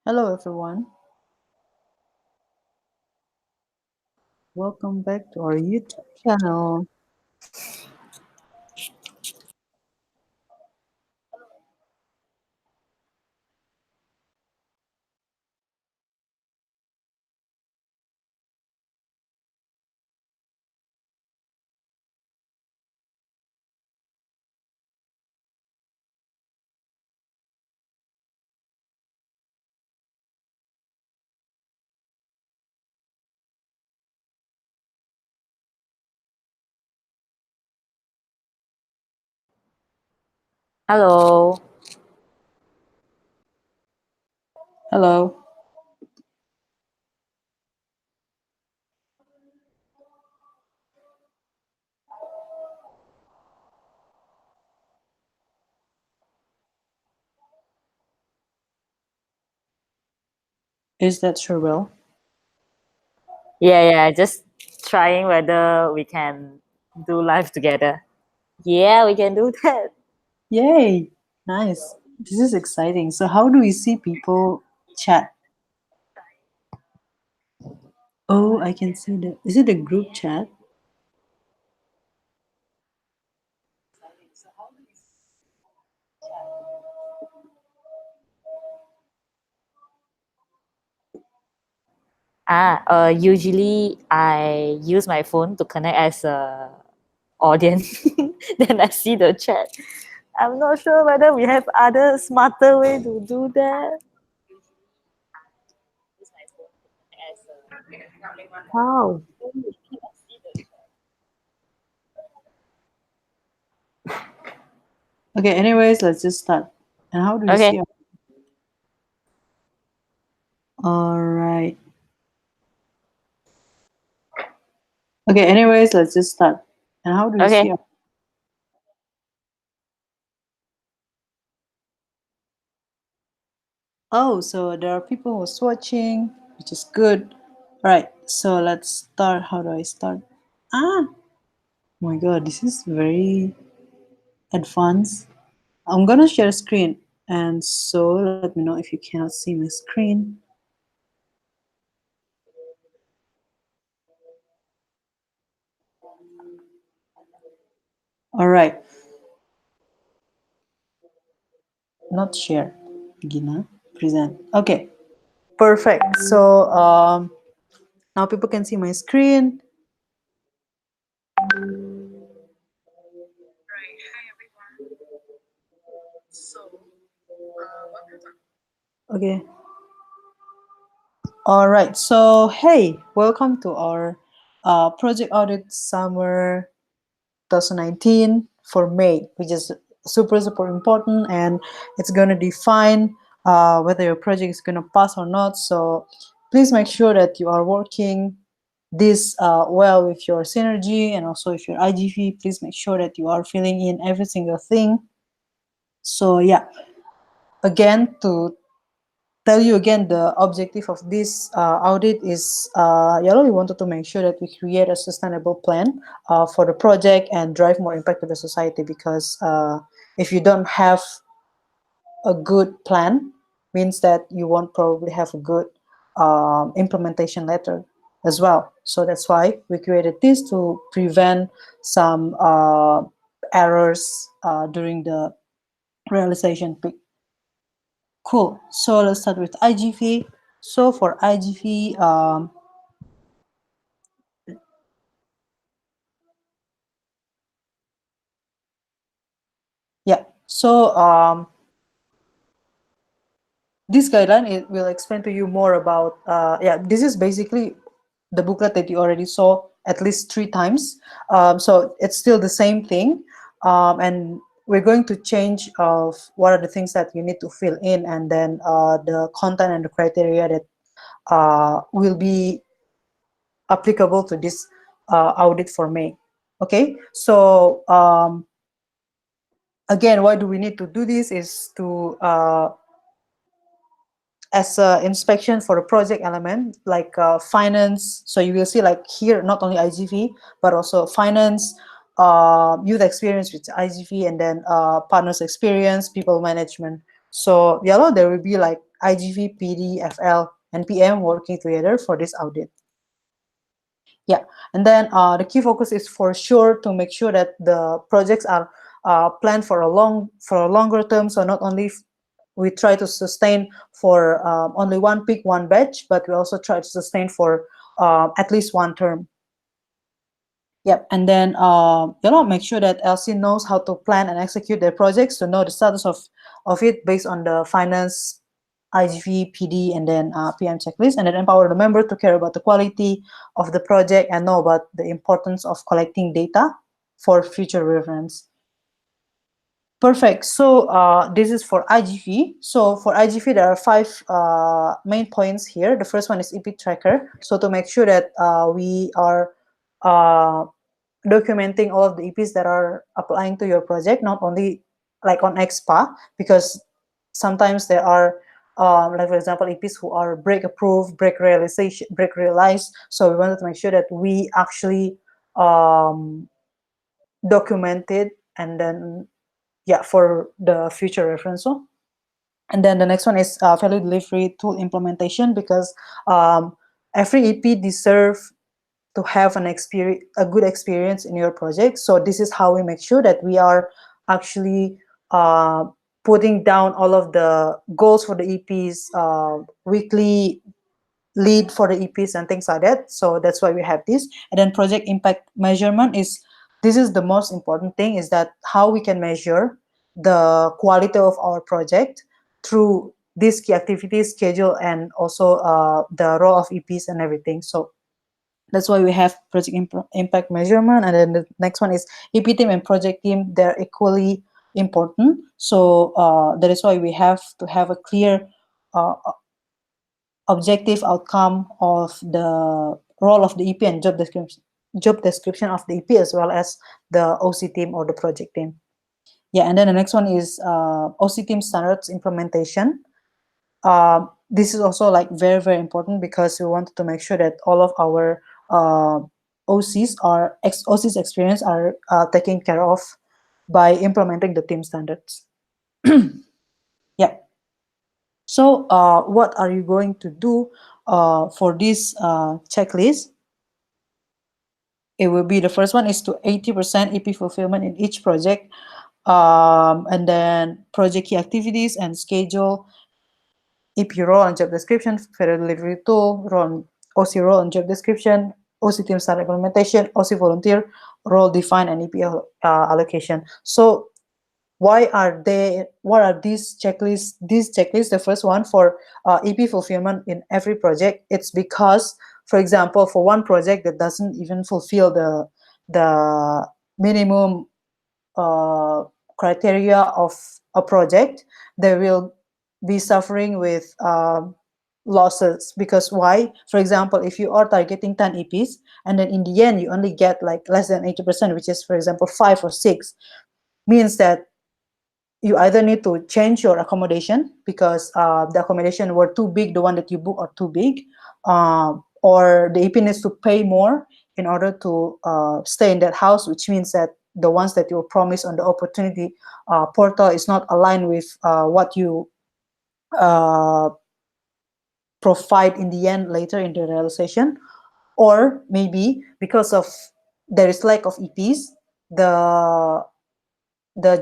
Hello everyone, welcome back to our YouTube channel. Hello. Hello. Is that Sherbelle? Yeah, just trying whether we can do live together. Yeah, we can do that. Yay! Nice. This is exciting. So how do we see people chat? Oh, I can see that. Is it a group chat? Usually I use my phone to connect as a audience. Then I see the chat. I'm not sure whether we have other smarter way to do that. How? Okay, anyways, let's just start. And how do we Okay. see Alright. Okay, anyways, let's just start. And how do we see Okay. Oh, so there are people who's watching, which is good. Alright, so let's start. How do I start? Oh my god, this is very advanced. I'm gonna share screen, and so let me know if you cannot see my screen. All right, not share. Gina, present. Okay, perfect. So now people can see my screen. Okay. All right. So hey, welcome to our project audit summer 2019 for May, which is super important, and it's gonna define whether your project is gonna pass or not. So please make sure that you are working this well with your Synergy and also with your iGV. Please make sure that you are filling in every single thing. So yeah, again, to tell you again, the objective of this audit is we wanted to make sure that we create a sustainable plan for the project and drive more impact to the society, because if you don't have a good plan, means that you won't probably have a good implementation later as well. So that's why we created this, to prevent some errors during the realization peak. Cool. So let's start with iGV. So for iGV, yeah. So this guideline, it will explain to you more about. Yeah, this is basically the booklet that you already saw at least 3 times. So it's still the same thing, and we're going to change of what are the things that you need to fill in, and then the content and the criteria that will be applicable to this audit for May. Okay, so again, why do we need to do this is to as a inspection for a project element like finance. So you will see like here, not only IGV, but also finance, youth experience with IGV, and then partners experience, people management. So there will be like IGV, PD, FL, and PM working together for this audit. Yeah, and then the key focus is for sure to make sure that the projects are planned for a longer term. So not only we try to sustain for only one peak, one batch, but we also try to sustain for at least one term. Yep, and then make sure that LC knows how to plan and execute their projects to know the status of it based on the finance, IGV, PD, and then PM checklist, and then empower the member to care about the quality of the project and know about the importance of collecting data for future reference. Perfect. So this is for IGV. So for IGV, there are 5 main points here. The first one is EP tracker. So to make sure that we are documenting all of the EPs that are applying to your project, not only like on XPA, because sometimes there are like for example EPs who are break approved, break realized. So we wanted to make sure that we actually documented and then for the future reference. And then the next one is value delivery tool implementation, because every EP deserves to have a good experience in your project. So this is how we make sure that we are actually putting down all of the goals for the EPs, weekly lead for the EPs and things like that. So that's why we have this. And then project impact measurement this is the most important thing, is that how we can measure the quality of our project through these key activities, schedule, and also the role of EPs and everything. So that's why we have project impact measurement. And then the next one is EP team and project team. They're equally important. So that is why we have to have a clear objective outcome of the role of the EP and job description of the EP, as well as the OC team or the project team. Yeah, and then the next one is OC team standards implementation. This is also like very, very important, because we wanted to make sure that all of our OC's experience are taken care of by implementing the team standards. Yeah. So what are you going to do for this checklist? It will be, the first one is to 80% EP fulfillment in each project, and then project key activities and schedule, EP role and job description, federal delivery tool, OC role and job description, OC team start implementation, OC volunteer, role define, and EP allocation. So what are these checklists? These checklists, the first one for EP fulfillment in every project, it's because, for example, for one project that doesn't even fulfill the minimum criteria of a project, they will be suffering with losses. Because why? For example, if you are targeting 10 EPs and then in the end you only get like less than 80%, which is for example 5 or 6, means that you either need to change your accommodation, because the accommodation were too big, the one that you book are too big, or the EP needs to pay more in order to stay in that house, which means that the ones that you were promised on the opportunity portal is not aligned with what you provide in the end later in the realization. Or maybe because of there is lack of EPs, the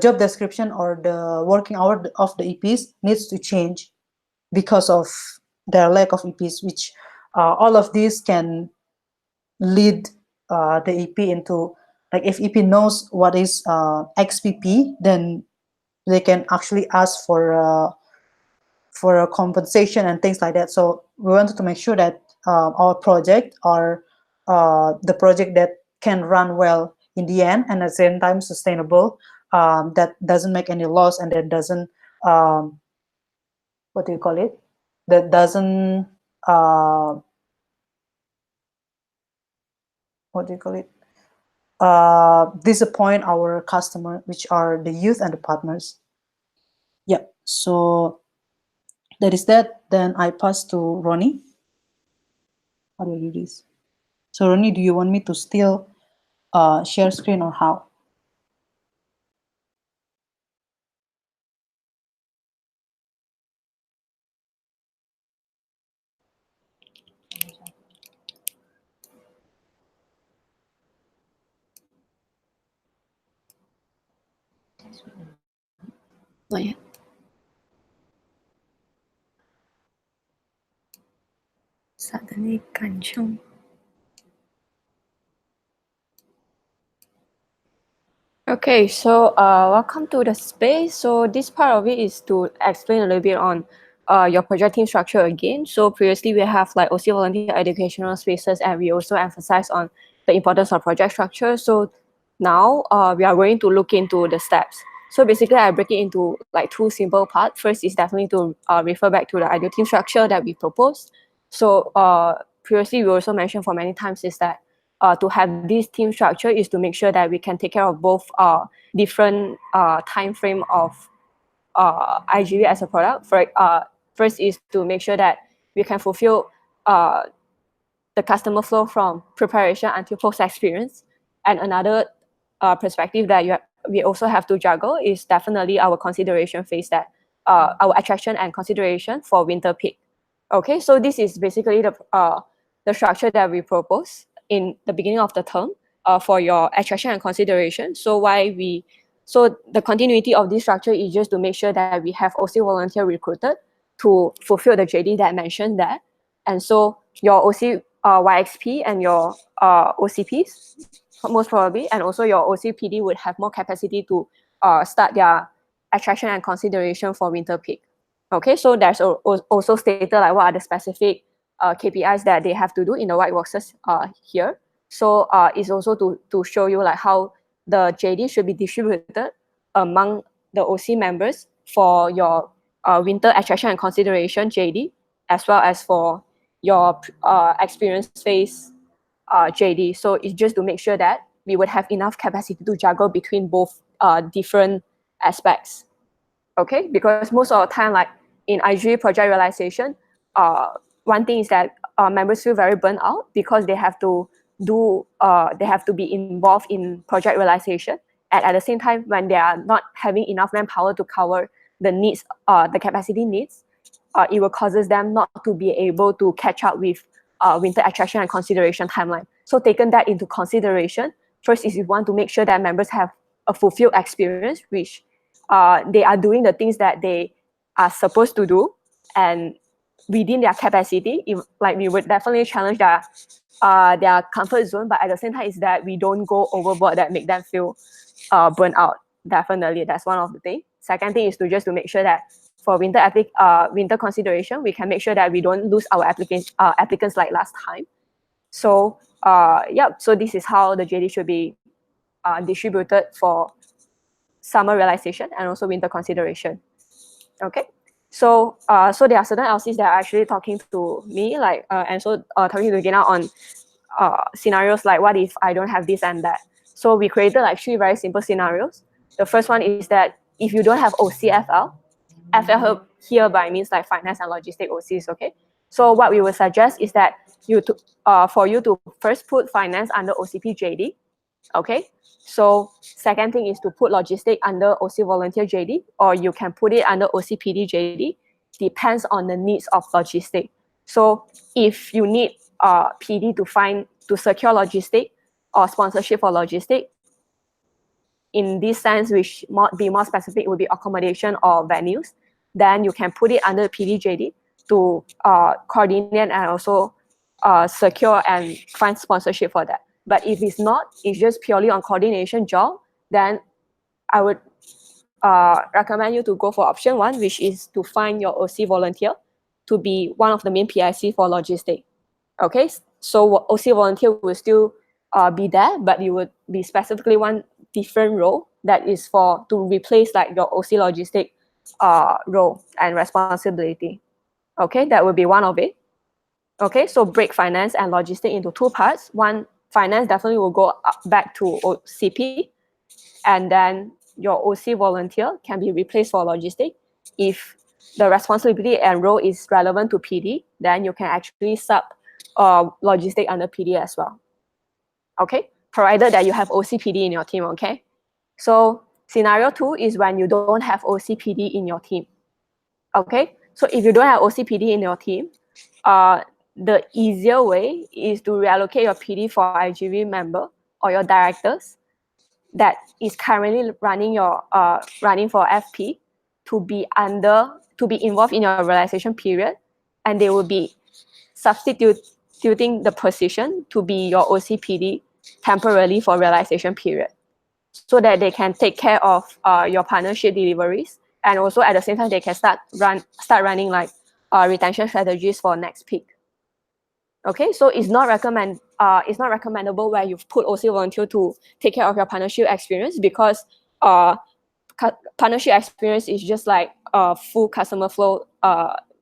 job description or the working hour of the EPs needs to change because of their lack of EPs, which all of these can lead the EP into, like, if EP knows what is XPP, then they can actually ask for a compensation and things like that. So we wanted to make sure that our project are the project that can run well in the end, and at the same time sustainable, that doesn't make any loss, and that doesn't what do you call it, that doesn't what do you call it, disappoint our customer, which are the youth and the partners. Yeah, so that is that. Then I pass to RuoNi. How do I do this? So RuoNi, do you want me to still share screen, or how? Not yet. Suddenly, kanchong. Okay, so welcome to the space. So this part of it is to explain a little bit on your project team structure again. So previously we have like OC volunteer educational spaces, and we also emphasize on the importance of project structure. So now we are going to look into the steps. So basically I break it into like two simple parts. First is definitely to refer back to the ideal team structure that we proposed. So previously we also mentioned for many times is that to have this team structure is to make sure that we can take care of both different time frame of iGV as a product. First is to make sure that we can fulfill the customer flow from preparation until post experience. And another perspective that we also have to juggle is definitely our consideration phase, that our attraction and consideration for winter peak. Okay, so this is basically the structure that we propose in the beginning of the term for your attraction and consideration. So the continuity of this structure is just to make sure that we have OC volunteer recruited to fulfill the JD that I mentioned there. And so your OC YXP and your OCPs, most probably, and also your OCPD would have more capacity to start their attraction and consideration for winter peak. Okay, so there's also stated like what are the specific KPIs that they have to do in the white boxes here. So it's also to show you like how the JD should be distributed among the OC members for your winter attraction and consideration JD, as well as for your experience phase JD. So it's just to make sure that we would have enough capacity to juggle between both different aspects. Okay, because most of the time, like in IG project realization, one thing is that members feel very burnt out because they have to be involved in project realization, and at the same time, when they are not having enough manpower to cover the needs, the capacity needs, it will causes them not to be able to catch up with winter attraction and consideration timeline. So taking that into consideration, first is we want to make sure that members have a fulfilled experience, which they are doing the things that they are supposed to do and within their capacity. Like we would definitely challenge their comfort zone, but at the same time is that we don't go overboard that make them feel burnt out. Definitely, that's one of the things. Second thing is to make sure that for winter consideration, we can make sure that we don't lose our applicants like last time. So so this is how the JD should be distributed for summer realization and also winter consideration. Okay, so there are certain LCs that are actually talking to me, like and so talking to Gina on scenarios like what if I don't have this and that. So we created like 3 very simple scenarios. The first one is that if you don't have OCFL, FL hereby means like finance and logistic OCs. Okay, so what we would suggest is that for you to first put finance under OCP JD. Okay, so second thing is to put logistic under OC volunteer JD, or you can put it under OCPD JD. Depends on the needs of logistic. So if you need PD to secure logistic or sponsorship for logistic, in this sense, which might be more specific, would be accommodation or venues, then you can put it under PDJD to coordinate and also secure and find sponsorship for that. But if it's not, it's just purely on coordination job, then I would recommend you to go for option 1, which is to find your OC volunteer to be one of the main PIC for logistic. Okay, so OC volunteer will still be there, but you would be specifically one different role that is to replace like your OC logistic role and responsibility. Okay, that would be one of it. Okay, so break finance and logistic into 2 parts. One, finance definitely will go back to OCP, and then your OC volunteer can be replaced for logistic. If the responsibility and role is relevant to PD, then you can actually sub logistic under PD as well. Okay, provided that you have OCPD in your team. Okay, so scenario 2 is when you don't have OCPD in your team. Okay, so if you don't have OCPD in your team, the easier way is to reallocate your PD for IGV member or your directors that is currently running your running for FP to be involved in your realization period, and they will be substituting the position to be your OCPD temporarily for realization period, so that they can take care of your partnership deliveries, and also at the same time they can start running like retention strategies for next peak. Okay, so it's not recommendable where you've put OC volunteer to take care of your partnership experience, because partnership experience is just like a full customer flow.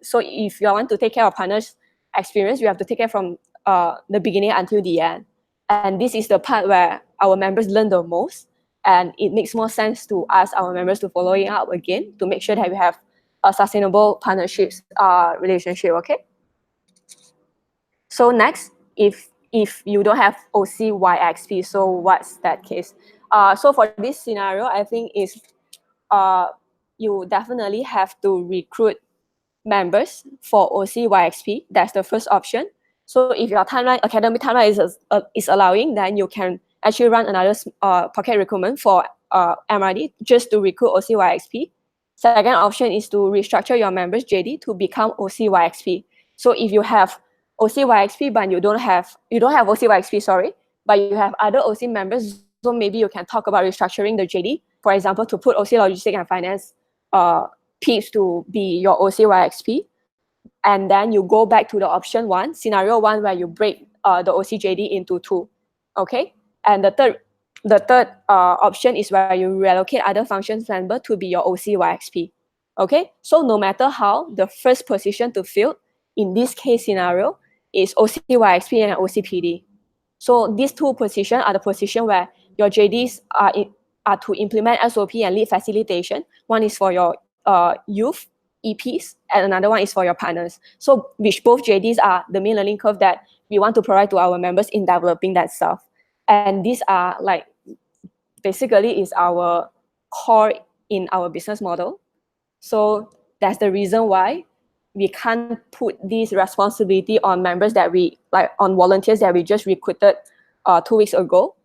So if you want to take care of partners experience, you have to take care from the beginning until the end. And this is the part where our members learn the most, and it makes more sense to ask our members to follow it up again to make sure that we have a sustainable partnerships relationship. Okay. So next, if you don't have OCYXP, so what's that case? So for this scenario, I think is you definitely have to recruit members for OCYXP. That's the first option. So if your academic timeline is allowing, then you can actually run another pocket recruitment for MRD just to recruit OCYXP. Second option is to restructure your members JD to become OCYXP. So if you have OCYXP but you don't have OCYXP, sorry, but you have other OC members, so maybe you can talk about restructuring the JD, for example, to put OC Logistics and Finance peeps to be your OCYXP, and then you go back to the option one, scenario one, where you break the OCJD into two. Okay, and the third option is where you relocate other functions member to be your OCYXP. Okay, so no matter how, the first position to fill in this case scenario is OCYXP and OCPD. So these two positions are the position where your JDs are to implement SOP and lead facilitation. One is for your youth EPs, and another one is for your partners. So which both JDs are the main learning curve that we want to provide to our members in developing that stuff. And these are like basically is our core in our business model. So that's the reason why we can't put this responsibility on members that we like on volunteers that we just recruited 2 weeks ago,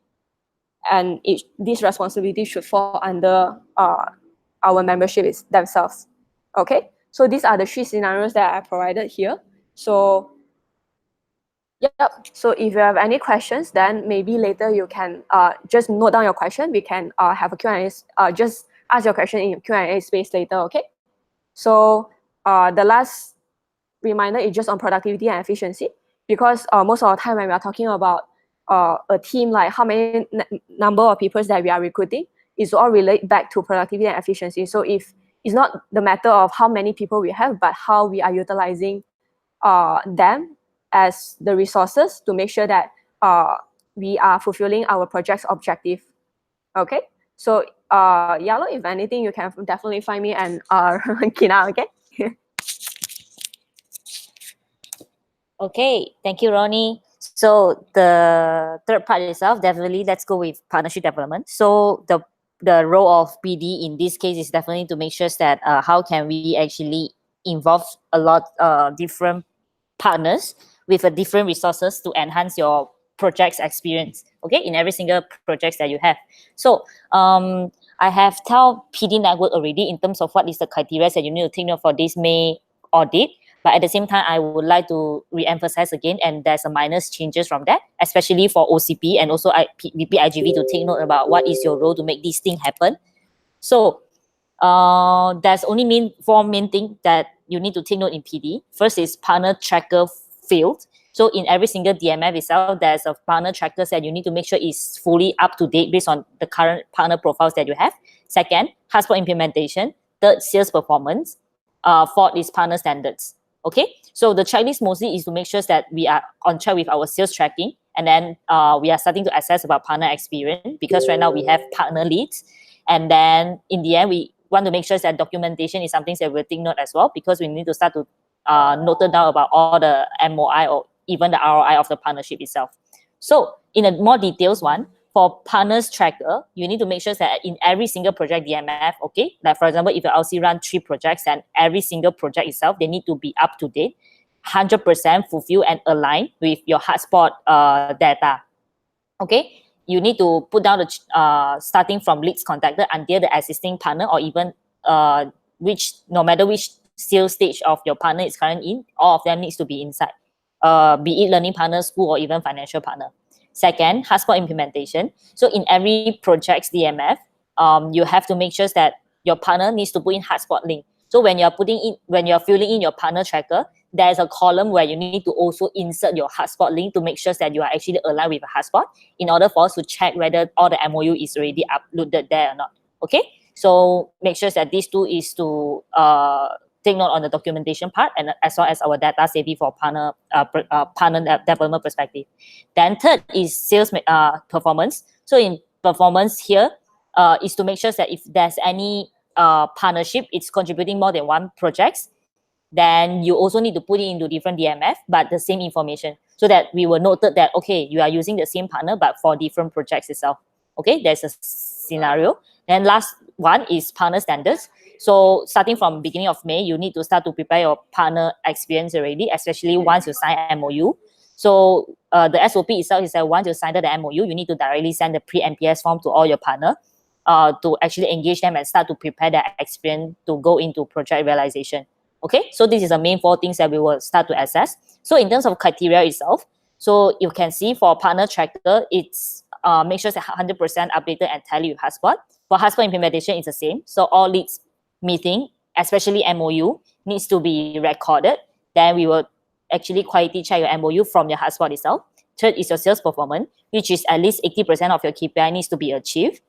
and this responsibility should fall under our membership themselves. Okay, so these are the 3 scenarios that I provided here. So yep, so if you have any questions, then maybe later you can just note down your question. We can have a Q&A, just ask your question in Q&A space later. Okay, so the last reminder is just on productivity and efficiency, because most of the time when we are talking about a team, like how many number of people that we are recruiting, is all relate back to productivity and efficiency. So if it's not the matter of how many people we have, but how we are utilizing them as the resources to make sure that we are fulfilling our project's objective. Okay, so Yalo, if anything, you can definitely find me and Gina. Okay. Okay, thank you, RuoNi. So the third part itself, definitely let's go with partnership development. So the role of PD in this case is definitely to make sure that how can we actually involve a lot different partners with a different resources to enhance your project's experience, okay, in every single projects that you have. So I have told PD network already in terms of what is the criteria that you need to take note for this May audit. But at the same time, I would like to re-emphasize again, and there's a minor changes from that, especially for OCP and also VP iGV to take note about what is your role to make this thing happen. So there's only 4 main things that you need to take note in PD. First is partner tracker field. So in every single DMF itself, there's a partner tracker that you need to make sure is fully up to date based on the current partner profiles that you have. Second, hotspot implementation. Third, sales performance. Fourth is partner standards. Okay, so the checklist mostly is to make sure that we are on track with our sales tracking, and then we are starting to assess about partner experience, because right now we have partner leads, and then in the end we want to make sure that documentation is something that we'll take note as well, because we need to start to note down about all the MOI or even the ROI of the partnership itself. So in a more details one, for partners tracker, you need to make sure that in every single project DMF, okay, like for example, if you LC run 3 projects, then every single project itself, they need to be up to date, 100% fulfill and align with your hotspot data. Okay, you need to put down the starting from leads contacted until the existing partner, or even no matter which sales stage of your partner is currently in, all of them needs to be inside. Be it learning partner, school, or even financial partner. Second, hotspot implementation. So in every project's DMF, you have to make sure that your partner needs to put in hotspot link. So when you're filling in your partner tracker, there's a column where you need to also insert your hotspot link to make sure that you are actually aligned with a hotspot in order for us to check whether all the MOU is already uploaded there or not. Okay, so make sure that these two is to take note on the documentation part, and as well as our data safety for partner development perspective. Then third is sales performance. So in performance here is to make sure that if there's any partnership, it's contributing more than one projects, then you also need to put it into different DMF, but the same information, so that we will note that, okay, you are using the same partner, but for different projects itself. Okay, there's a scenario. Then last one is partner standards. So starting from beginning of May, you need to start to prepare your partner experience already, especially once you sign MOU. So the SOP itself is that once you sign the MOU, you need to directly send the pre-NPS form to all your partner to actually engage them and start to prepare their experience to go into project realization. Okay, so this is the main 4 things that we will start to assess. So in terms of criteria itself, so you can see for partner tracker, it's make sure it's 100% updated and tally with hotspot. For hotspot implementation, it's the same. So all leads meeting, especially MOU, needs to be recorded. Then we will actually quality check your MOU from your hotspot itself. Third is your sales performance, which is at least 80% of your KPI needs to be achieved.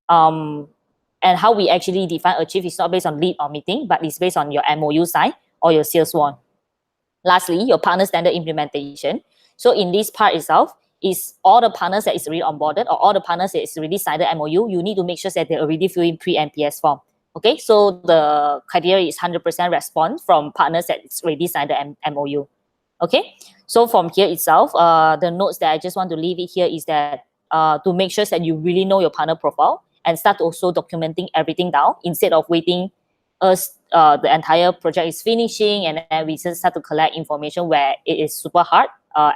And how we actually define achieve is not based on lead or meeting, but it's based on your MOU sign or your sales won. Lastly, your partner standard implementation. So in this part itself, is all the partners that is already onboarded or all the partners that is already signed the MOU, you need to make sure that they're already filling pre-NPS form. Okay, so the criteria is 100% response from partners that is already signed the MOU. Okay, so from here itself, the notes that I just want to leave it here is that to make sure that you really know your partner profile and start also documenting everything down instead of waiting the entire project is finishing and then we just start to collect information where it is super hard.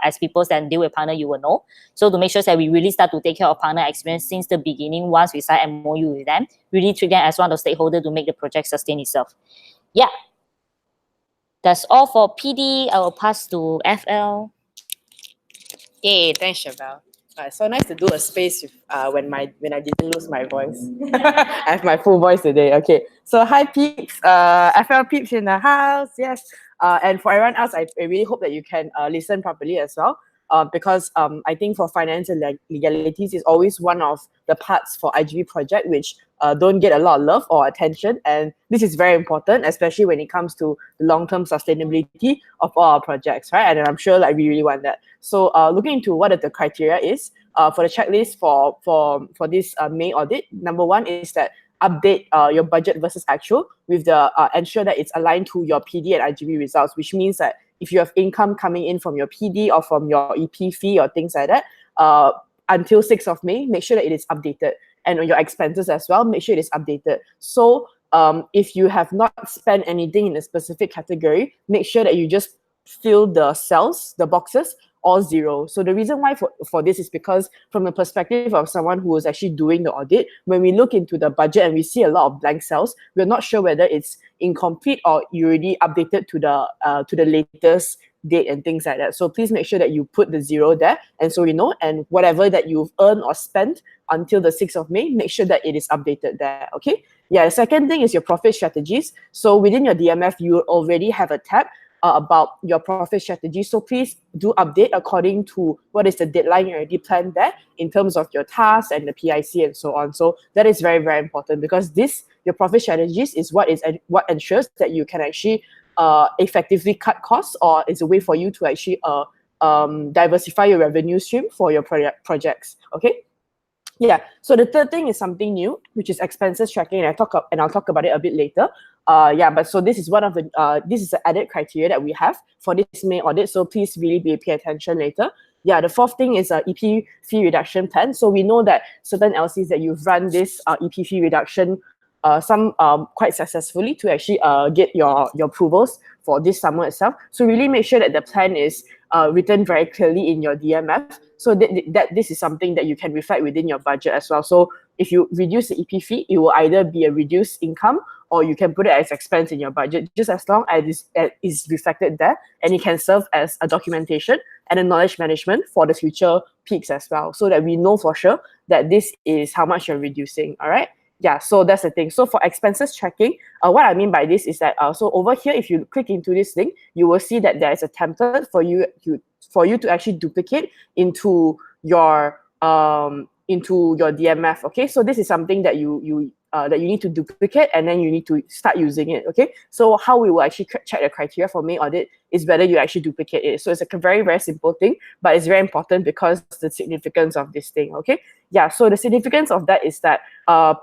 As people that deal with partner, you will know. So to make sure that we really start to take care of partner experience since the beginning, once we sign MOU with them, really treat them as one of the stakeholders to make the project sustain itself. Yeah. That's all for PD. I will pass to FL. Yay, thanks, Sherbelle. So nice to do a space with, when I didn't lose my voice. I have my full voice today. Okay, so hi peeps, FL peeps in the house, yes. And for everyone else, I really hope that you can listen properly as well. Because I think for finance and legalities is always one of the parts for iGV project which don't get a lot of love or attention, and this is very important, especially when it comes to the long-term sustainability of all our projects, right? And I'm sure like we really want that. So looking into what the criteria is for the checklist for this May audit, number 1 is that update your budget versus actual with the ensure that it's aligned to your PD and iGV results, which means that if you have income coming in from your PD or from your EP fee or things like that, until 6th of May, make sure that it is updated. And on your expenses as well, make sure it is updated. So if you have not spent anything in a specific category, make sure that you just fill the cells, the boxes, all 0. So the reason why for this is because from the perspective of someone who is actually doing the audit, when we look into the budget and we see a lot of blank cells, we're not sure whether it's incomplete or you already updated to the latest date and things like that. So please make sure that you put the 0 there, and so we know, and whatever that you've earned or spent until the 6th of May, make sure that it is updated there, okay? Yeah, the second thing is your profit strategies. So within your DMF, you already have a tab about your profit strategy. So please do update according to what is the deadline you already planned there in terms of your tasks and the PIC and so on. So that is very, very important because your profit strategies is what ensures that you can actually effectively cut costs, or is a way for you to actually diversify your revenue stream for your projects, okay? Yeah, so the third thing is something new, which is expenses tracking, and I'll talk about it a bit later. Yeah, but so this is one of the this is the added criteria that we have for this May audit. So please really pay attention later. Yeah, the fourth thing is EP fee reduction plan. So we know that certain LCs that you've run this EP fee reduction, some quite successfully to actually get your approvals for this summer itself. So really make sure that the plan is written very clearly in your DMF, so that this is something that you can reflect within your budget as well. So if you reduce the EP fee, it will either be a reduced income, or you can put it as expense in your budget, just as long as it is reflected there, and it can serve as a documentation and a knowledge management for the future peaks as well, so that we know for sure that this is how much you're reducing. All right. Yeah, so that's the thing. So for expenses tracking, what I mean by this is that so over here, if you click into this link, you will see that there is a template for you to actually duplicate into your DMF. Okay, so this is something that you need to duplicate, and then you need to start using it. Okay, so how we will actually check the criteria for May audit is whether you actually duplicate it. So it's a very, very simple thing, but it's very important because the significance of this thing. Okay, yeah, so the significance of that is that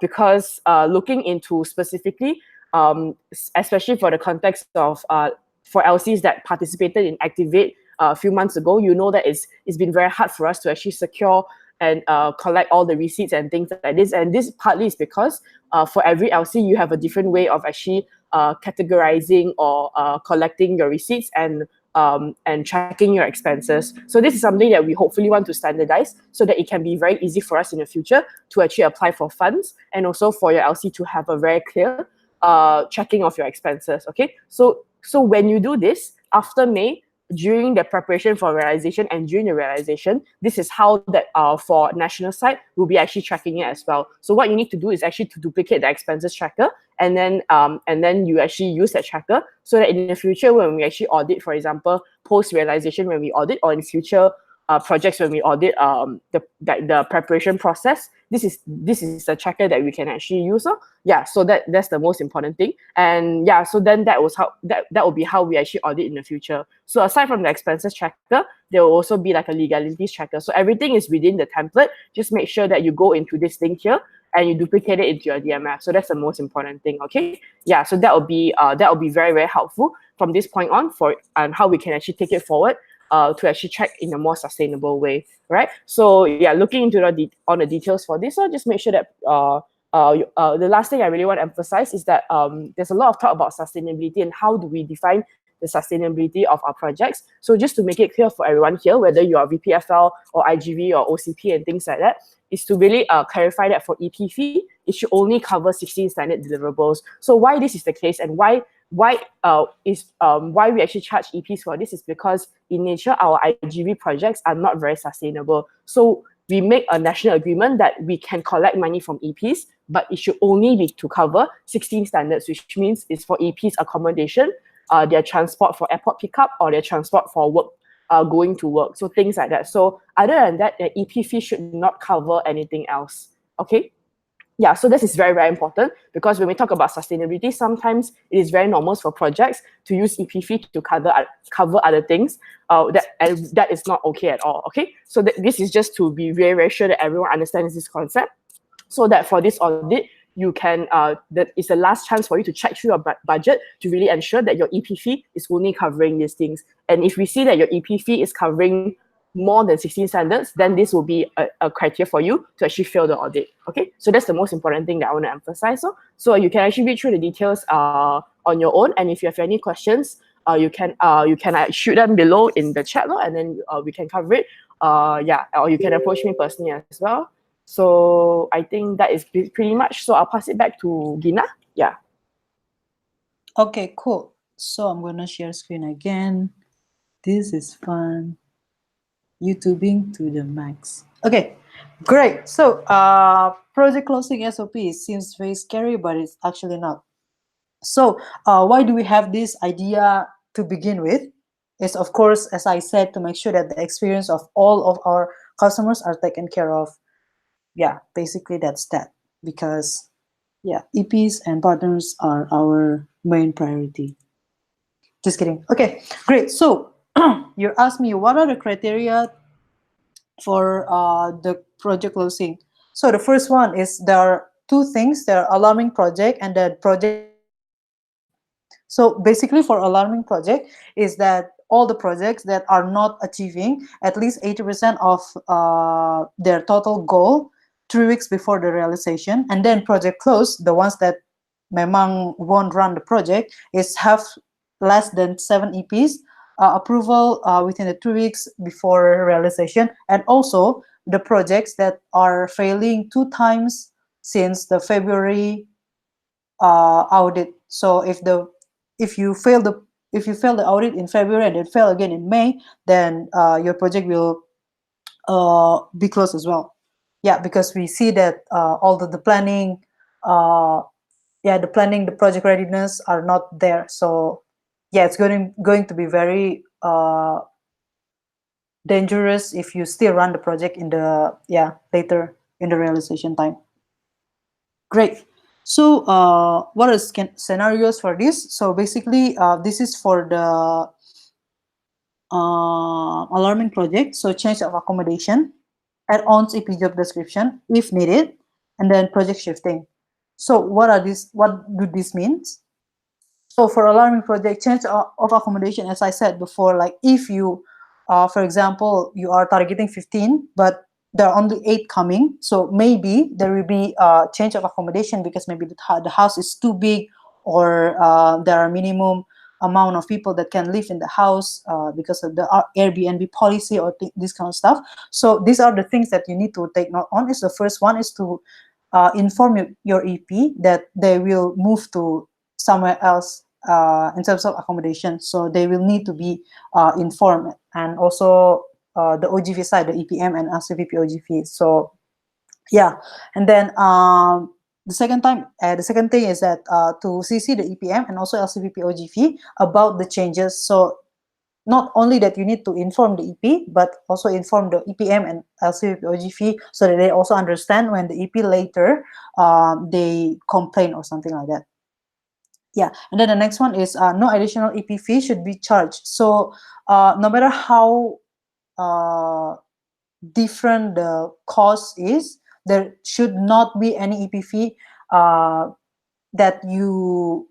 because looking into specifically, especially for the context of for LCs that participated in Activate a few months ago, you know that it's been very hard for us to actually secure and collect all the receipts and things like this. And this partly is because for every LC, you have a different way of actually categorizing or collecting your receipts and tracking your expenses. So this is something that we hopefully want to standardize, so that it can be very easy for us in the future to actually apply for funds, and also for your LC to have a very clear tracking of your expenses. Okay, so when you do this after May, during the preparation for realization and during the realization, this is how that for national side, we'll be actually tracking it as well. So what you need to do is actually to duplicate the expenses tracker, and then you actually use that tracker, so that in the future, when we actually audit, for example, post realization when we audit, or in future projects when we audit the preparation process, this is the tracker that we can actually use. Yeah, so that's the most important thing. And yeah, so then that will be how we actually audit in the future. So aside from the expenses tracker, there will also be like a legalities tracker. So everything is within the template. Just make sure that you go into this link here and you duplicate it into your DMF. So that's the most important thing. Okay, yeah, so that will be very, very helpful from this point on and how we can actually take it forward to actually track in a more sustainable way, right? So yeah, looking into on the details for this, so just make sure that the last thing I really want to emphasize is that there's a lot of talk about sustainability and how do we define the sustainability of our projects. So just to make it clear for everyone here, whether you are VPFL or iGV or OCP and things like that, is to really clarify that for EP fee, it should only cover 16 standard deliverables. So why this is the case, and why we actually charge EPs for this, is because in nature our iGV projects are not very sustainable. So we make a national agreement that we can collect money from EPs, but it should only be to cover 16 standards, which means it's for EPs accommodation, their transport for airport pickup, or their transport for work, going to work. So things like that. So other than that, the EP fee should not cover anything else. Okay. Yeah, so this is very, very important, because when we talk about sustainability, sometimes it is very normal for projects to use EP fee to cover other things. That is not okay at all. Okay, so this is just to be very, very sure that everyone understands this concept, so that for this audit, you can that is the last chance for you to check through your budget to really ensure that your EP fee is only covering these things. And if we see that your EP fee is covering more than 16 standards, then this will be a criteria for you to actually fail the audit. Okay, so that's the most important thing that I want to emphasize. So you can actually read through the details on your own, and if you have any questions, you can shoot them below in the chat, and then we can cover it. Yeah, or you can approach me personally as well. So I think that is pretty much. So I'll pass it back to Gina. Yeah. Okay, cool. So I'm gonna share screen again. This is fun. YouTubing to the max. Okay, great. So project closing SOP seems very scary, but it's actually not. So why do we have this idea to begin with? Is, of course, as I said, to make sure that the experience of all of our customers are taken care of. Yeah, basically that's that. Because yeah, EPs and partners are our main priority. Just kidding. Okay, great. So you asked me what are the criteria for the project closing. So the first one is there are two things. There are alarming project and then project. So basically for alarming project is that all the projects that are not achieving at least 80% of their total goal 3 weeks before the realization. And then project close, the ones that memang won't run the project, is have less than 7 EPs approval within the 2 weeks before realization, and also the projects that are failing 2 times since the February audit. So if you fail the audit in February and then fail again in May, then your project will be closed as well. Yeah, because we see that all the planning, the project readiness are not there. So yeah, it's going to be very dangerous if you still run the project in the later in the realization time. Great. So what are scenarios for this? So basically, this is for the alarming project. So change of accommodation, add-ons EP job description if needed, and then project shifting. So what do these mean? So for alarming project, change of accommodation, as I said before, like if you, for example, you are targeting 15, but there are only 8 coming, so maybe there will be a change of accommodation because maybe the house is too big, or there are minimum amount of people that can live in the house because of the Airbnb policy or this kind of stuff. So these are the things that you need to take note on. Is the first one is to inform your EP that they will move to somewhere else in terms of accommodation. So they will need to be informed, and also the OGV side, the EPM and LCVP OGV. So yeah, and then the second thing is that to CC the EPM and also LCVP OGV about the changes. So not only that you need to inform the EP, but also inform the EPM and LCVP OGV so that they also understand when the EP later they complain or something like that. Yeah, and then the next one is no additional EP fee should be charged. So no matter how different the cost is, there should not be any EP fee that you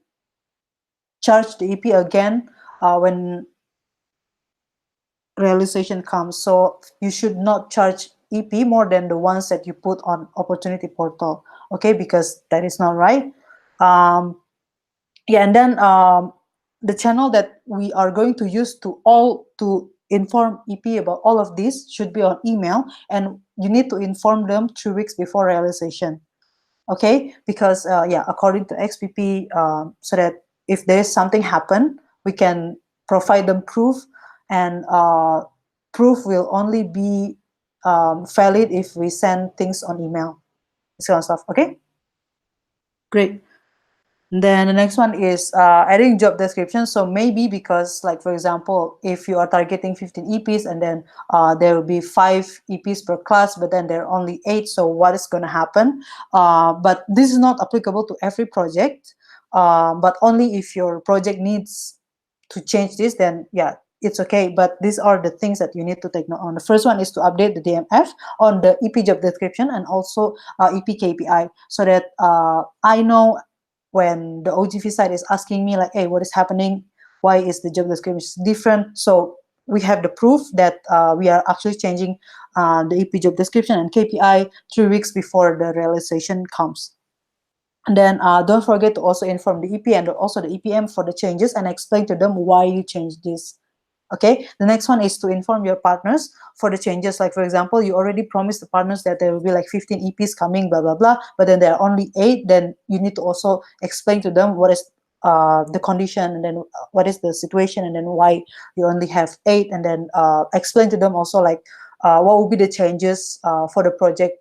charge the EP again when realization comes. So you should not charge EP more than the ones that you put on opportunity portal, okay, because that is not right. Yeah, and then the channel that we are going to use to inform EP about all of this should be on email, and you need to inform them 2 weeks before realization, okay? Because according to XPP, so that if there is something happen, we can provide them proof, and proof will only be valid if we send things on email, this kind of stuff, okay? Great. Then the next one is adding job description. So maybe because, like, for example, if you are targeting 15 EPs and then there will be 5 EPs per class, but then there are only 8. So what is going to happen? But this is not applicable to every project, but only if your project needs to change this, then yeah, it's okay. But these are the things that you need to take note on. The first one is to update the DMF on the EP job description and also EP KPI, so that I know when the OGV side is asking me like, hey, what is happening? Why is the job description different? So we have the proof that we are actually changing the EP job description and KPI 3 weeks before the realization comes. And then don't forget to also inform the EP and also the EPM for the changes and explain to them why you changed this. Okay, the next one is to inform your partners for the changes. Like, for example, you already promised the partners that there will be like 15 EPs coming, blah, blah, blah, but then there are only 8. Then you need to also explain to them what is the condition, and then what is the situation, and then why you only have 8, and then explain to them also like what will be the changes for the project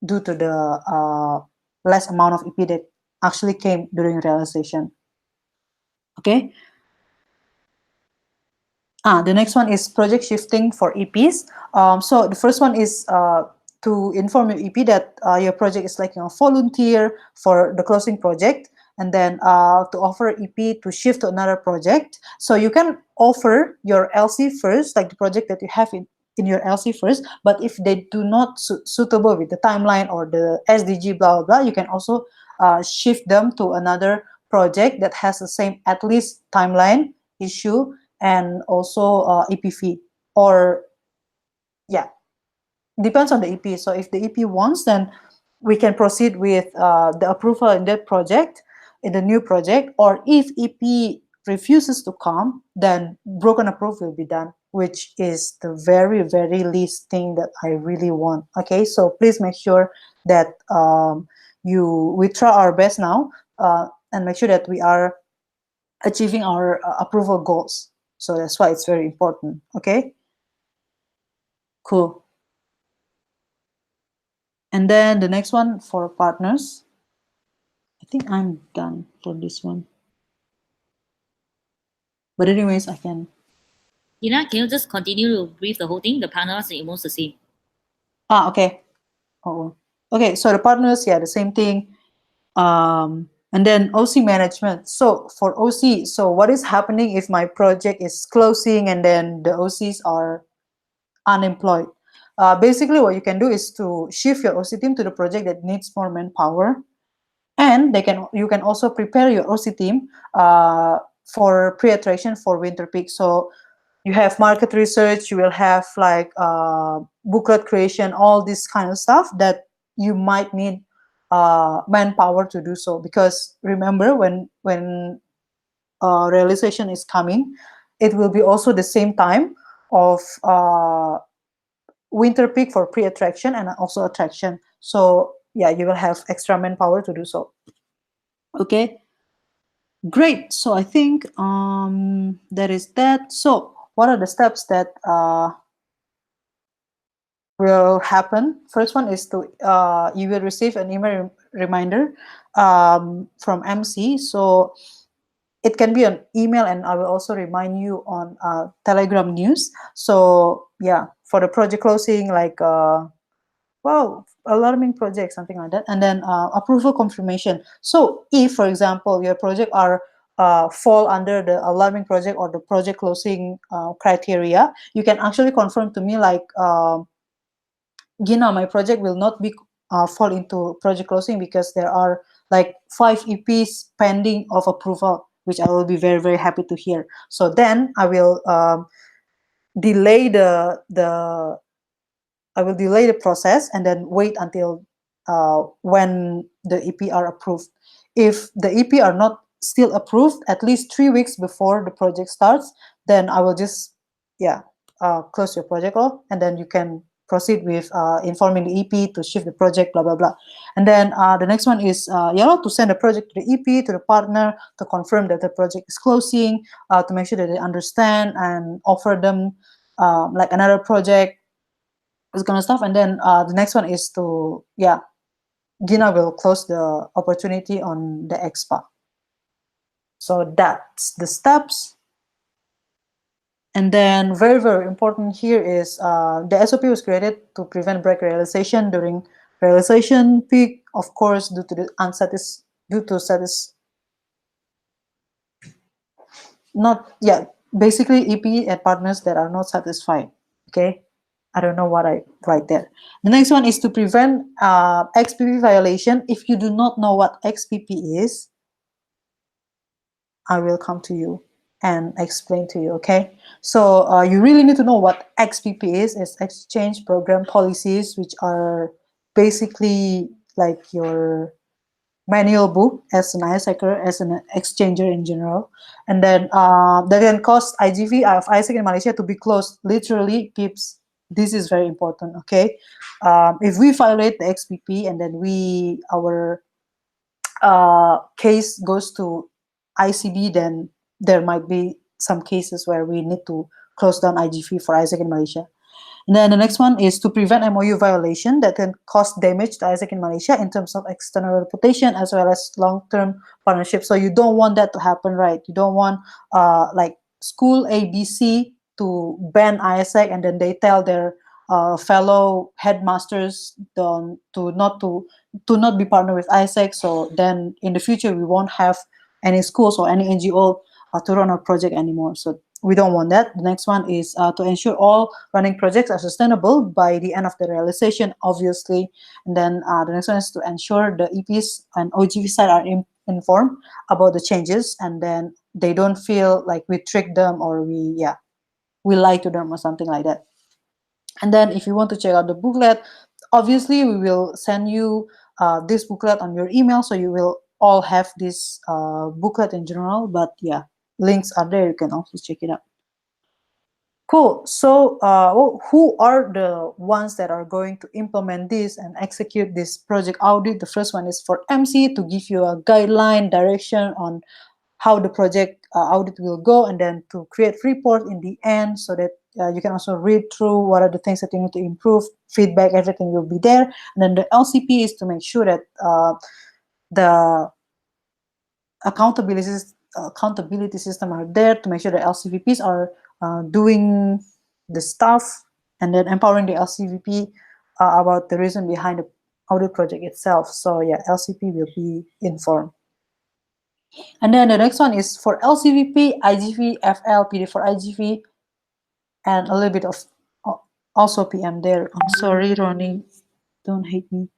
due to the less amount of EP that actually came during realization. Okay. The next one is project shifting for EPs. So the first one is to inform your EP that your project is like a volunteer for the closing project, and then to offer EP to shift to another project. So you can offer your LC first, like the project that you have in your LC first, but if they do not suitable with the timeline or the SDG, blah, blah, blah, you can also shift them to another project that has the same at least timeline issue and also EP, or yeah, depends on the EP. So if the EP wants, then we can proceed with the approval in that project, in the new project. Or if EP refuses to come, then broken approve will be done, which is the very, very least thing that I really want. Okay, so please make sure that we try our best now, and make sure that we are achieving our approval goals. So that's why it's very important. Okay, cool. And then the next one for partners. I think I'm done for this one. But anyways, I can. Gina, can you just continue to brief the whole thing? The partners are almost the same. Okay. Oh, okay. So the partners, yeah, the same thing. And then OC management. So for OC, so what is happening if my project is closing and then the OCs are unemployed? Basically, what you can do is to shift your OC team to the project that needs more manpower, and you can also prepare your OC team for pre-attraction for winter peak. So you have market research, you will have like booklet creation, all this kind of stuff that you might need manpower to do so. Because remember, when realization is coming, it will be also the same time of winter peak for pre-attraction and also attraction. So yeah, you will have extra manpower to do so. Okay, great. So I think that is that. So what are the steps that will happen? First one is to you will receive an email reminder from MC. So it can be an email, and I will also remind you on Telegram news. So yeah, for the project closing, like well, alarming project, something like that. And then approval confirmation. So if, for example, your project are fall under the alarming project or the project closing criteria, you can actually confirm to me like, Gina, my project will not be fall into project closing because there are like 5 EPs pending of approval, which I will be very, very happy to hear. So then I will delay I will delay the process and then wait until when the EP are approved. If the EP are not still approved at least 3 weeks before the project starts, then I will just close your project off, and then you can proceed with informing the EP to shift the project, blah blah blah. And then the next one is to send the project to the EP, to the partner, to confirm that the project is closing, to make sure that they understand and offer them like another project, this kind of stuff. And then the next one is to Gina will close the opportunity on the expa. So that's the steps. And then very, very important here is the SOP was created to prevent break realization during realization peak, of course, due to basically EP and partners that are not satisfied. Okay, I don't know what I write there. The next one is to prevent XPP violation. If you do not know what XPP is, I will come to you and explain to you. Okay, so you really need to know what XPP is. It's Exchange Program Policies, which are basically like your manual book as an ISACer, as an exchanger in general. And then that can cause iGV of ISAC in Malaysia to be closed. Literally, keeps this is very important. Okay, if we violate the XPP and then our case goes to ICB, then there might be some cases where we need to close down iGV for ISAC in Malaysia. And then the next one is to prevent MOU violation that can cause damage to ISAC in Malaysia in terms of external reputation as well as long-term partnership. So you don't want that to happen, right? You don't want like school ABC to ban ISAC and then they tell their fellow headmasters to not be partnered with ISAC. So then in the future we won't have any schools or any NGO to run our project anymore. So we don't want that. The next one is to ensure all running projects are sustainable by the end of the realization, obviously. And then the next one is to ensure the EPs and OGV side are informed about the changes, and then they don't feel like we tricked them or we lied to them or something like that. And then if you want to check out the booklet, obviously we will send you this booklet on your email, so you will all have this booklet in general. But yeah, links are there. You can also check it out. Cool. So, who are the ones that are going to implement this and execute this project audit? The first one is for MC to give you a guideline, direction on how the project audit will go, and then to create report in the end so that you can also read through what are the things that you need to improve, feedback, everything will be there. And then the LCP is to make sure that the accountability system are there to make sure the LCVPs are doing the stuff, and then empowering the LCVP about the reason behind the audit project itself. So yeah, LCP will be informed. And then the next one is for LCVP, IGV, FL, PD for IGV, and a little bit of also PM there. I'm sorry, RuoNi, don't hate me.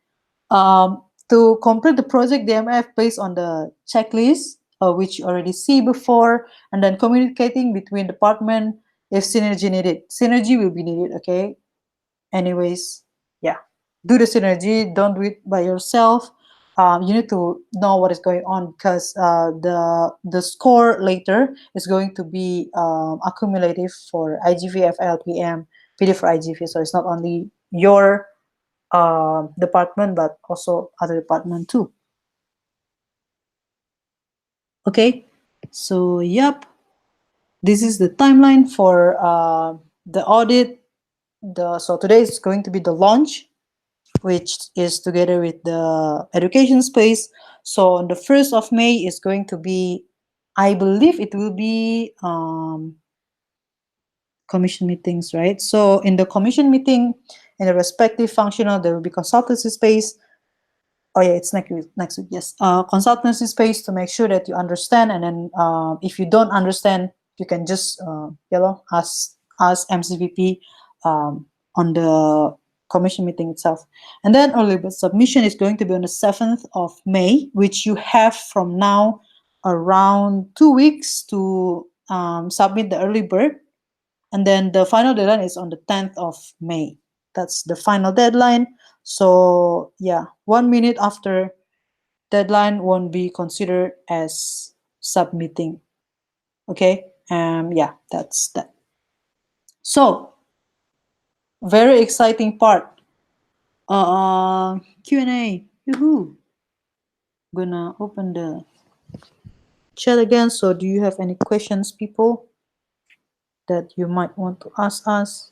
To complete the project DMF based on the checklist, which you already see before, and then communicating between department if synergy needed. Synergy will be needed, okay? Anyways, yeah. Do the synergy, don't do it by yourself. You need to know what is going on because the score later is going to be accumulative for IGV, FL, PM, PD for IGV. So it's not only your department but also other department too. Okay, so yep, this is the timeline for the audit. So today is going to be the launch, which is together with the education space. So on the 1st of May is going to be, I believe it will be commission meetings, right? So in the commission meeting, in the respective functional, there will be consultancy space. Oh yeah, it's next week. Next week, yes. Consultancy space to make sure that you understand, and then if you don't understand, you can just ask MCVP on the commission meeting itself. And then early bird submission is going to be on the 7th of May, which you have from now around 2 weeks to submit the early bird. And then the final deadline is on the 10th of May. That's the final deadline. So yeah, 1 minute after deadline won't be considered as submitting. Okay. Yeah, that's that. So very exciting part. Q&A. Yoo-hoo. Gonna open the chat again. So do you have any questions, people, that you might want to ask us?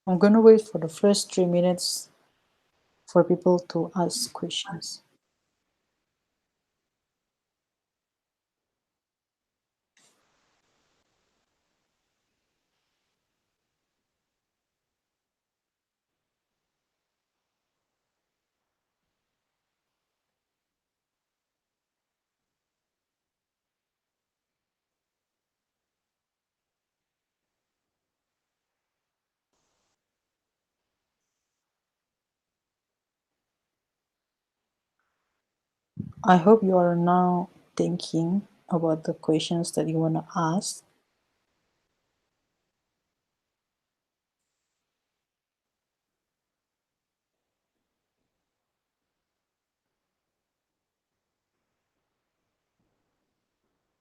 I'm gonna wait for the first 3 minutes for people to ask questions. I hope you are now thinking about the questions that you want to ask.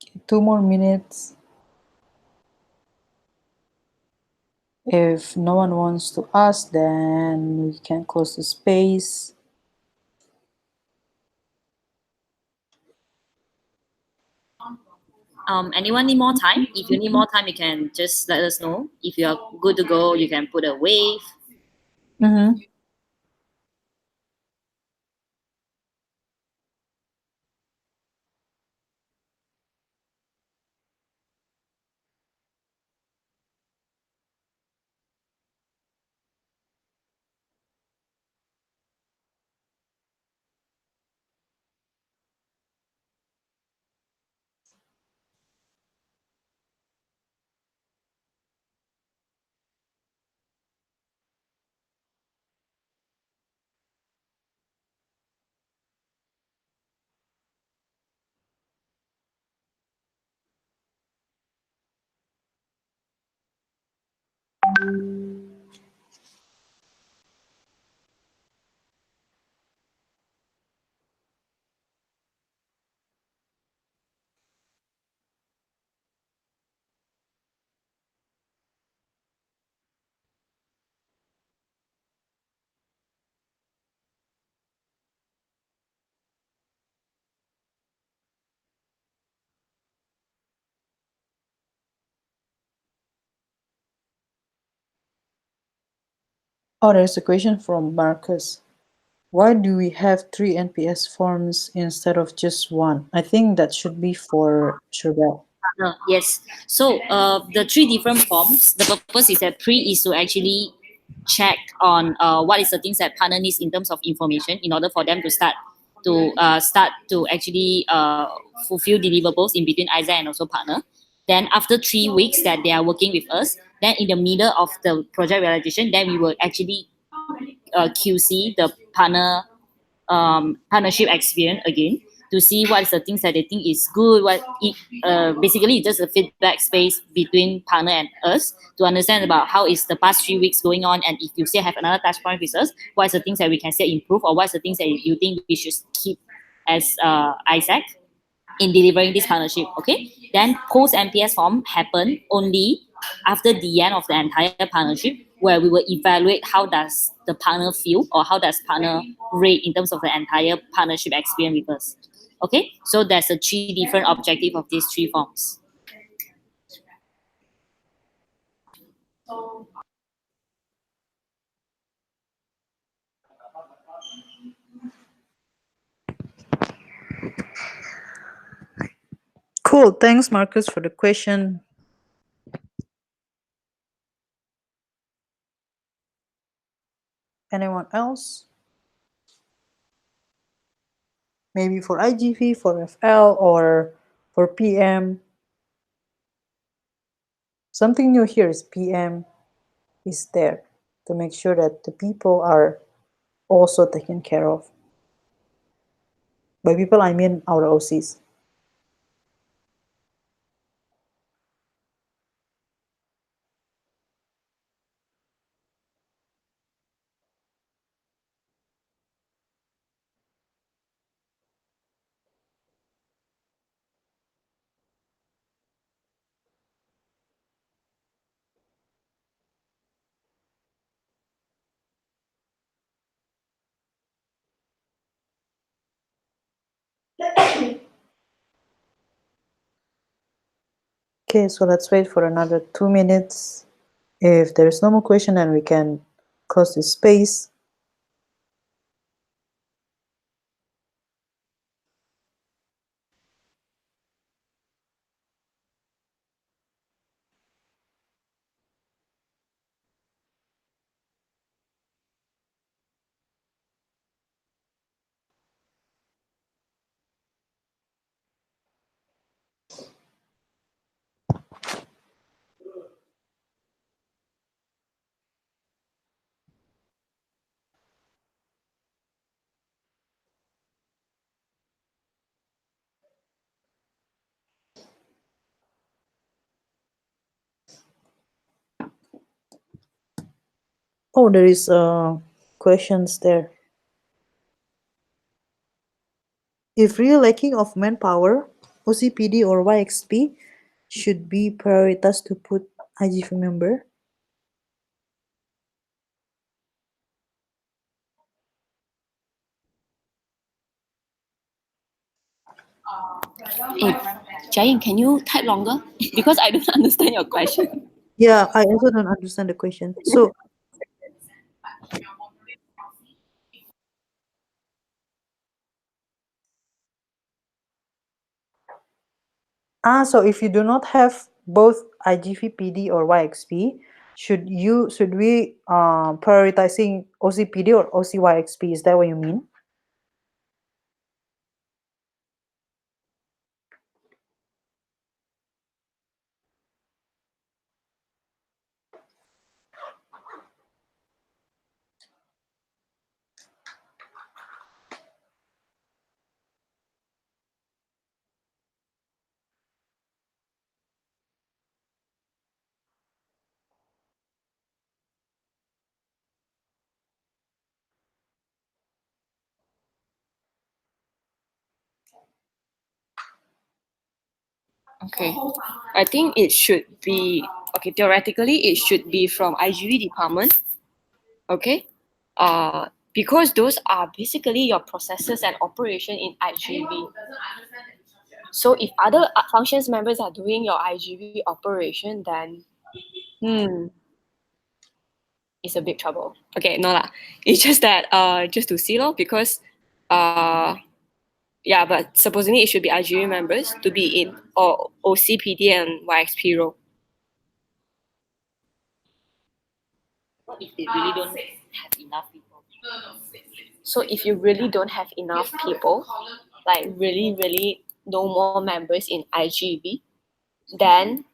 Okay, 2 more minutes. If no one wants to ask, then we can close the space. Anyone need more time? If you need more time, you can just let us know. If you are good to go, you can put a wave. Mm-hmm. Oh, there's a question from Marcus. Why do we have three NPS forms instead of just one? I think that should be for Sherbelle. Yes. So the three different forms, the purpose is that pre is to actually check on what is the things that partner needs in terms of information in order for them to start to actually fulfill deliverables in between ISA and also partner. Then after 3 weeks that they are working with us, then in the middle of the project realization, then we will actually QC the partnership experience again to see what is the things that they think is good. Basically it's just a feedback space between partner and us to understand about how is the past 3 weeks going on, and if you still have another touch point with us, what is the things that we can still improve, or what is the things that you think we should keep as ISAC in delivering this partnership. Okay, then post MPS form happen only after the end of the entire partnership, where we will evaluate how does the partner feel or how does partner rate in terms of the entire partnership experience with us. Okay, so there's a three different objective of these three forms. Cool. Thanks, Marcus, for the question. Anyone else? Maybe for iGV, for FL, or for PM. Something new here is PM is there to make sure that the people are also taken care of. By people, I mean our OCs. Okay, so let's wait for another 2 minutes. If there's no more question, then we can close this space. Oh, there is questions there. If really lacking of manpower, OCPD or YXP should be prioritized to put IGV member. Hey, Jayan, can you type longer? Because I don't understand your question. Yeah, I also don't understand the question. So so if you do not have both IGV PD or YXP, should we prioritizing OCPD or OCYXP? Is that what you mean? Okay, I think it should be, okay, theoretically, it should be from iGV department, okay? Because those are basically your processes and operation in iGV. So if other functions members are doing your iGV operation, then, it's a big trouble. Okay, no lah. It's just that, just to see lor, because, yeah, but supposedly it should be iGV members to be in or OCPD and YXP role. What if they really don't have enough people? So if you really don't have enough people, like really no more members in iGV, then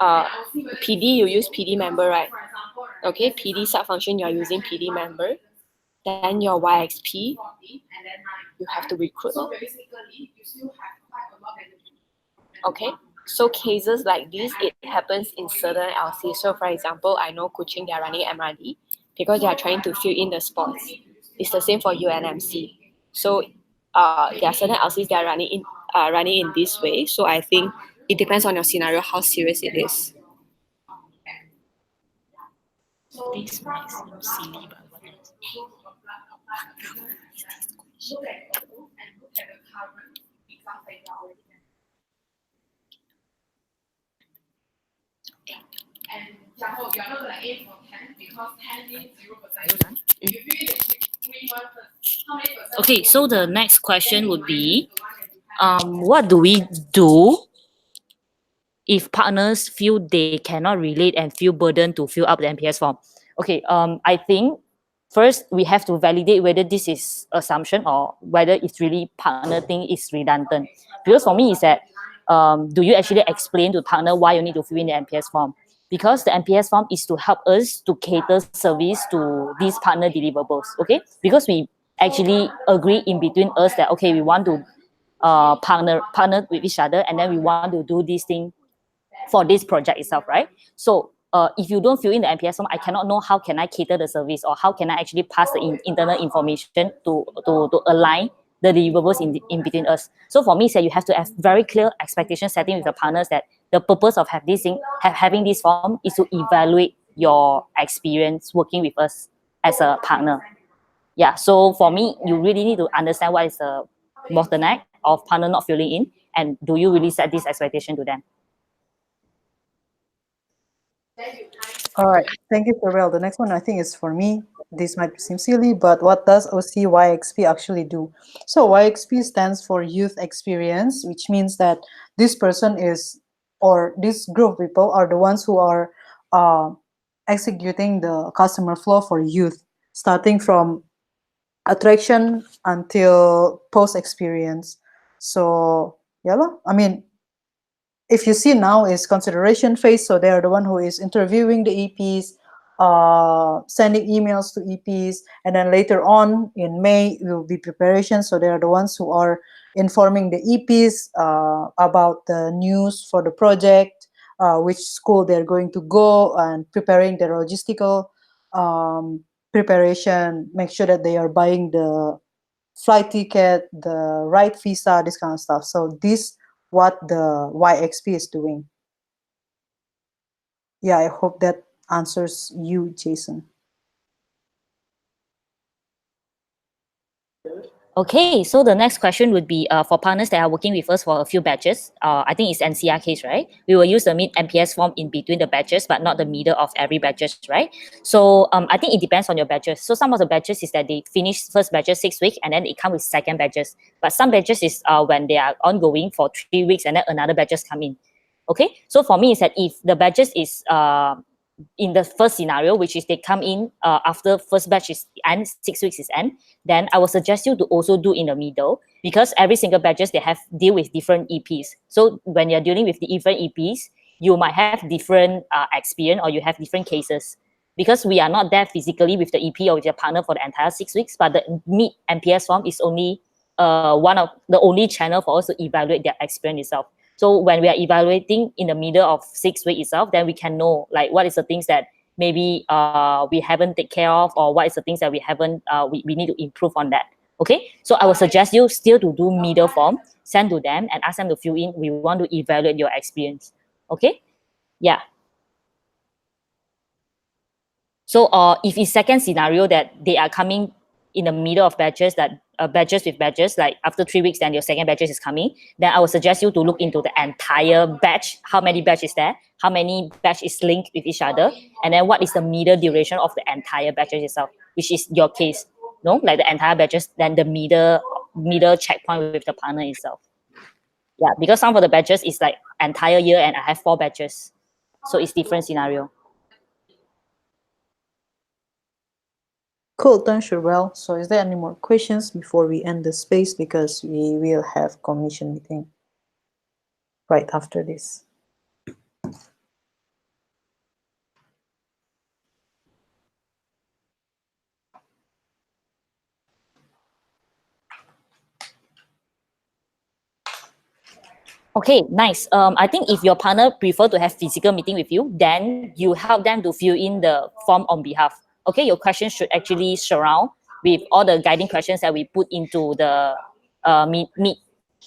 PD, you use PD member, right? Okay, PD sub-function, you're using PD member. Then your YXP, you have to recruit. Okay, so cases like this, it happens in certain LC. So for example, I know Kuching, they're running MRD because they are trying to fill in the spots. It's the same for UNMC. So there are certain LCs that are running in this way. So I think it depends on your scenario how serious it is. This might seem silly, but what else? Okay, so the next question would be, what do we do if partners feel they cannot relate and feel burdened to fill up the NPS form? Okay, I think first we have to validate whether this is assumption or whether it's really partner thing is redundant. Because for me, is that do you actually explain to partner why you need to fill in the NPS form? Because the NPS form is to help us to cater service to these partner deliverables. Okay, because we actually agree in between us that okay, we want to partner with each other, and then we want to do this thing for this project itself, right? So if you don't fill in the NPS form, I cannot know how can I cater the service or how can I actually pass the internal information to align the deliverables in between us. So for me, you have to have very clear expectation setting with the partners that the purpose of having this form is to evaluate your experience working with us as a partner. Yeah, so for me, you really need to understand what is the bottleneck of partner not filling in, and do you really set this expectation to them? All right, thank you, Sherbelle. The next one I think is for me. This might seem silly, but what does OCYXP actually do? So YXP stands for Youth Experience, which means that this person is, or this group of people are the ones who are executing the customer flow for youth, starting from attraction until post experience. So yeah, I mean, if you see now is consideration phase, so they are the one who is interviewing the EPs, sending emails to EPs, and then later on in May will be preparation. So they are the ones who are informing the EPs about the news for the project, which school they're going to go, and preparing their logistical preparation, make sure that they are buying the flight ticket, the right visa, this kind of stuff. So this what the YXP is doing. Yeah, I hope that answers you, Jason. Okay, so the next question would be for partners that are working with us for a few batches. I think it's NCR case, right? We will use the mid NPS form in between the batches, but not the middle of every batches, right? So I think it depends on your batches. So some of the batches is that they finish first batches 6 weeks and then it comes with second batches. But some batches is when they are ongoing for 3 weeks and then another batches come in. Okay, so for me is that if the batches is in the first scenario, which is they come in after first batch is end, 6 weeks is end, then I will suggest you to also do in the middle, because every single batches they have deal with different EPs. So when you're dealing with the different EPs, you might have different experience or you have different cases. Because we are not there physically with the EP or with your partner for the entire 6 weeks, but the mid NPS form is only one of the only channel for us to evaluate their experience itself. So when we are evaluating in the middle of 6 weeks itself, then we can know like what is the things that maybe we haven't take care of, or what is the things that we haven't we need to improve on that. Okay, so I would suggest you still to do middle form. send to them and ask them to fill in. We want to evaluate your experience. Okay? Yeah. So if it's second scenario that they are coming in the middle of batches, that batches with batches, like after 3 weeks, then your second batches is coming, then I would suggest you to look into the entire batch. How many batch is there? How many batch is linked with each other? And then what is the middle duration of the entire batches itself, which is your case. No, like the entire batches, then the middle checkpoint with the partner itself. Yeah, because some of the batches is like entire year and I have 4 batches. So it's different scenario. Cool, thanks, Sherbelle. So is there any more questions before we end the space, because we will have commission meeting right after this? Okay, nice. I think if your partner prefer to have physical meeting with you, then you help them to fill in the form on behalf. Okay, your questions should actually surround with all the guiding questions that we put into the meet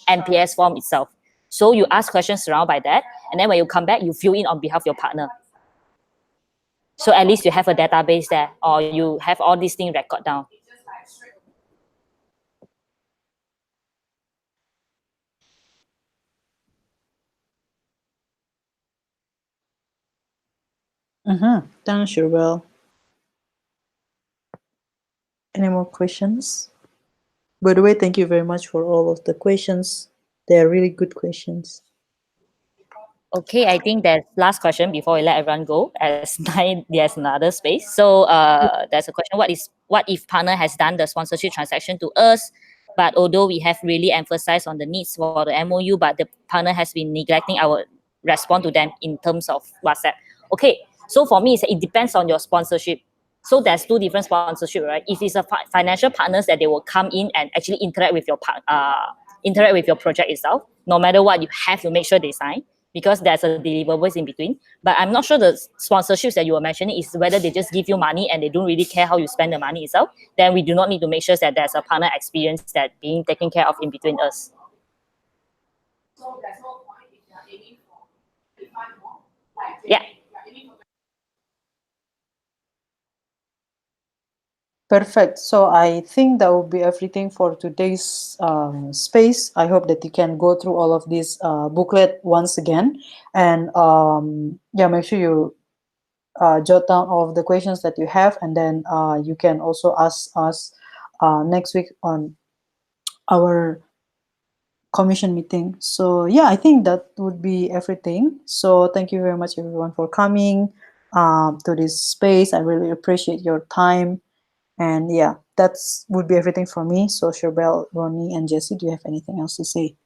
NPS form itself. So you ask questions surrounded by that, and then when you come back, you fill in on behalf of your partner. So at least you have a database there, or you have all these things record down. Thanks, Sherbelle. Any more questions? By the way, thank you very much for all of the questions. They are really good questions. Okay, I think that last question before we let everyone go, as there's another space. So there's a question: what if partner has done the sponsorship transaction to us, but although we have really emphasized on the needs for the MOU, but the partner has been neglecting our response to them in terms of WhatsApp. Okay, so for me, it depends on your sponsorship. So there's 2 different sponsorship, right? If it's a financial partners that they will come in and actually interact with your project itself, no matter what, you have to make sure they sign, because there's a deliverables in between. But I'm not sure the sponsorships that you were mentioning is whether they just give you money and they don't really care how you spend the money itself. Then we do not need to make sure that there's a partner experience that being taken care of in between us. Yeah. Perfect. So I think that will be everything for today's space. I hope that you can go through all of this booklet once again, and yeah, make sure you jot down all of the questions that you have, and then you can also ask us next week on our commission meeting. So yeah, I think that would be everything. So thank you very much, everyone, for coming to this space. I really appreciate your time. And yeah, that's would be everything for me. So Sherbelle, RuoNi, and Jessie, do you have anything else to say?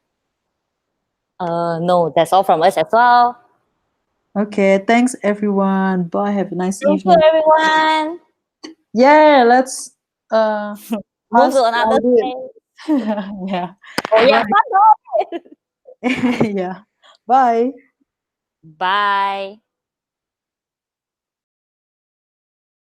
No, that's all from us as well. Okay, thanks everyone. Bye. Have a nice Thank you, evening. everyone. Yeah, let's Move pass to the another audit. space. Yeah. Oh yeah, Bye. Yeah. Bye. bye.